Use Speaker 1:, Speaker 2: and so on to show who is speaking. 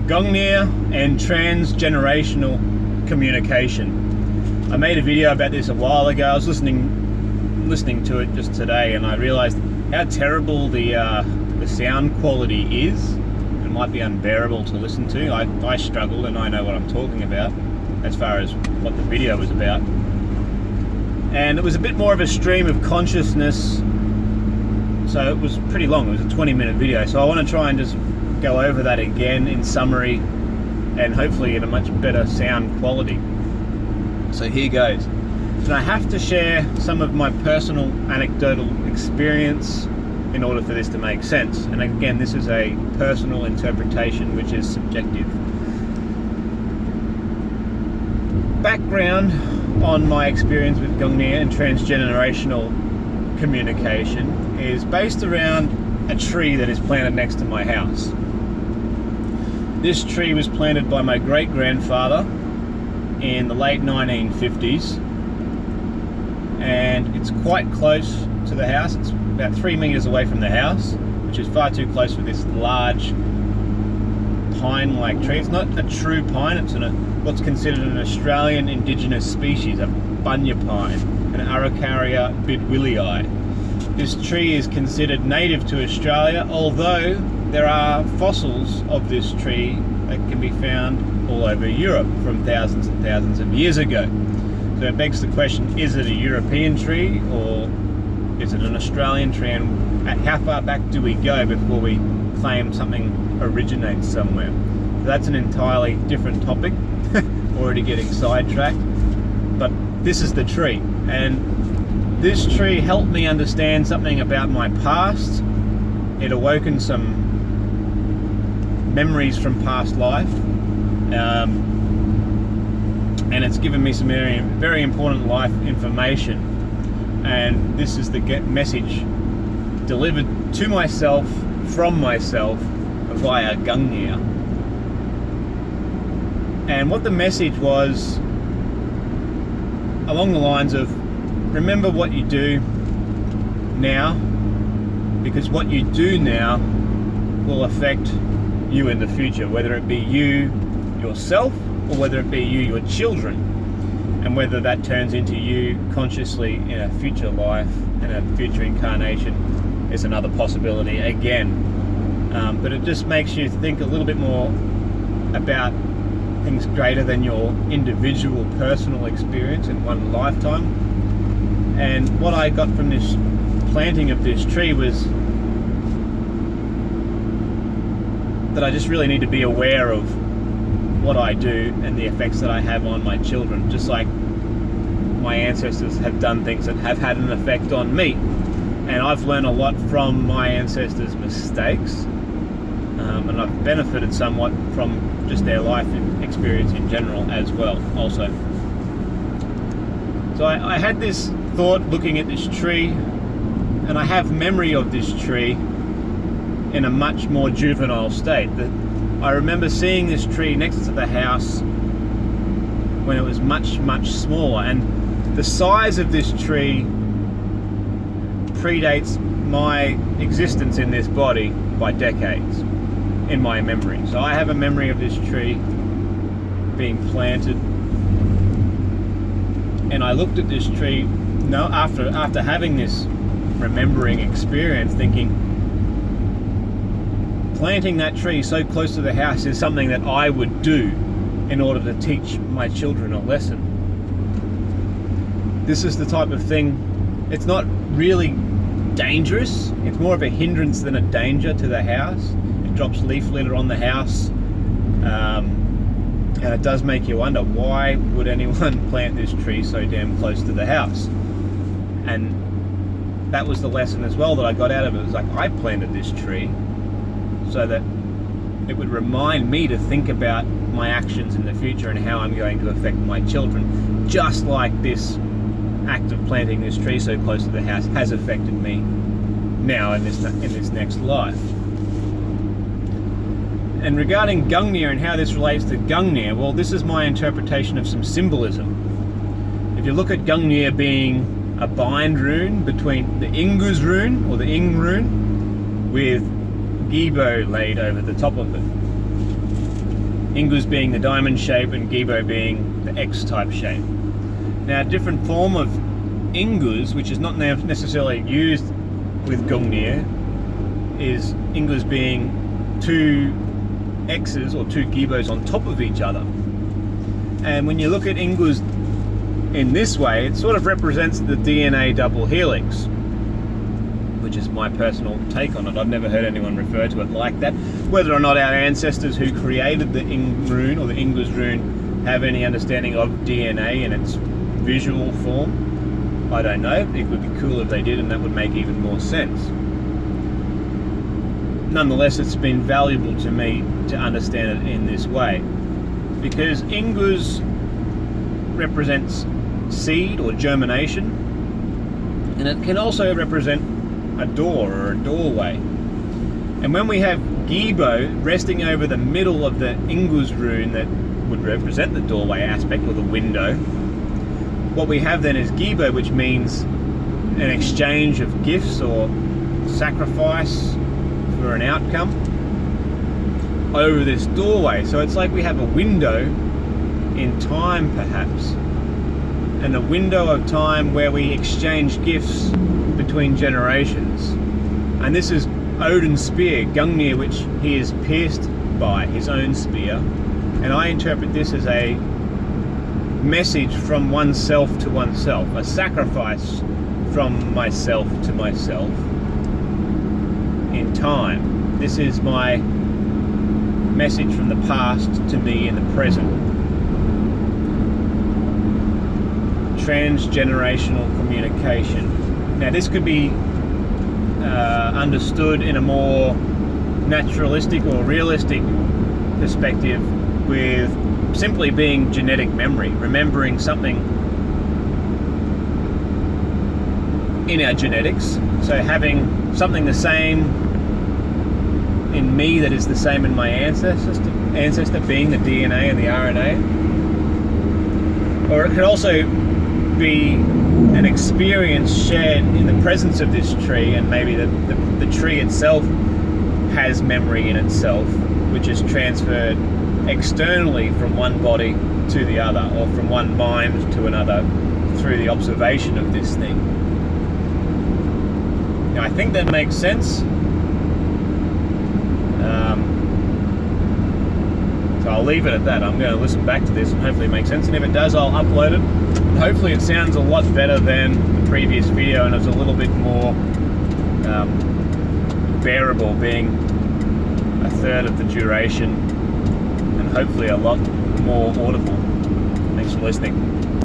Speaker 1: Gungnir and transgenerational communication. I made a video about this a while ago. I was listening to it just today, and I realized how terrible the sound quality is. It might be unbearable to listen to. I struggled, and I know what I'm talking about as far as what the video was about. And it was a bit more of a stream of consciousness, so it was pretty long. It was a 20-minute video, so I want to try and just go over that again in summary and hopefully in a much better sound quality. So here goes. And I have to share some of my personal anecdotal experience in order for this to make sense. And again, this is a personal interpretation which is subjective. Background on my experience with Gungnir and transgenerational communication is based around a tree that is planted next to my house. This tree was planted by my great-grandfather in the late 1950s, and it's quite close to the house. It's about 3 meters away from the house, which is far too close for this large pine-like tree. It's not a true pine, it's what's considered an Australian indigenous species, a bunya pine, an Araucaria bidwillii. This tree is considered native to Australia, although there are fossils of this tree that can be found all over Europe from thousands and thousands of years ago. So it begs the question, is it a European tree or is it an Australian tree, and how far back do we go before we claim something originates somewhere? So that's an entirely different topic, already getting sidetracked, but this is the tree, and this tree helped me understand something about my past. It awoken some memories from past life, and it's given me some very, very important life information. And this is the message delivered to myself, from myself, via Gungnir. And what the message was, along the lines of, remember what you do now, because what you do now will affect you in the future, whether it be you yourself or whether it be you your children, and whether that turns into you consciously in a future life and a future incarnation is another possibility again. But it just makes you think a little bit more about things greater than your individual personal experience in one lifetime. And what I got from this planting of this tree was that I just really need to be aware of what I do and the effects that I have on my children, just like my ancestors have done things that have had an effect on me. And I've learned a lot from my ancestors' mistakes, and I've benefited somewhat from just their life experience in general as well also. So I had this thought looking at this tree, and I have memory of this tree in a much more juvenile state. I remember seeing this tree next to the house when it was much, much smaller, and the size of this tree predates my existence in this body by decades in my memory. So I have a memory of this tree being planted, and I looked at this tree after having this remembering experience, thinking, planting that tree so close to the house is something that I would do in order to teach my children a lesson. This is the type of thing, it's not really dangerous, it's more of a hindrance than a danger to the house. It drops leaf litter on the house, and it does make you wonder, why would anyone plant this tree so damn close to the house? And that was the lesson as well that I got out of it. It was like, I planted this tree so that it would remind me to think about my actions in the future and how I'm going to affect my children, just like this act of planting this tree so close to the house has affected me now in this next life. And regarding Gungnir and how this relates to Gungnir, well, this is my interpretation of some symbolism. If you look at Gungnir being a bind rune between the Inguz rune, or the Ing rune, with Gibo laid over the top of it. Ingus being the diamond shape and Gibo being the X-type shape. Now, a different form of Ingus, which is not necessarily used with Gungnir, is Ingus being two X's or two Gibos on top of each other. And when you look at Ingus in this way, it sort of represents the DNA double helix, which is my personal take on it. I've never heard anyone refer to it like that. Whether or not our ancestors who created the Ing rune or the Ingus rune have any understanding of DNA in its visual form, I don't know. It would be cool if they did, and that would make even more sense. Nonetheless, it's been valuable to me to understand it in this way, because Ingus represents seed or germination, and it can also represent a door or a doorway. And when we have Gibo resting over the middle of the Ingus rune that would represent the doorway aspect or the window, what we have then is Gibo, which means an exchange of gifts or sacrifice for an outcome over this doorway. So it's like we have a window in time, perhaps, and a window of time where we exchange gifts between generations. And this is Odin's spear, Gungnir, which he is pierced by his own spear. And I interpret this as a message from oneself to oneself, a sacrifice from myself to myself in time. This is my message from the past to me in the present. Transgenerational communication. Now, this could be understood in a more naturalistic or realistic perspective with simply being genetic memory, remembering something in our genetics. So having something the same in me that is the same in my ancestor being the DNA and the RNA. Or it could also be an experience shared in the presence of this tree, and maybe the tree itself has memory in itself, which is transferred externally from one body to the other, or from one mind to another through the observation of this thing. Now, I think that makes sense. So I'll leave it at that. I'm going to listen back to this and hopefully it makes sense, and if it does, I'll upload it. And hopefully it sounds a lot better than the previous video, and it's a little bit more bearable, being a third of the duration, and hopefully a lot more audible. Thanks for listening.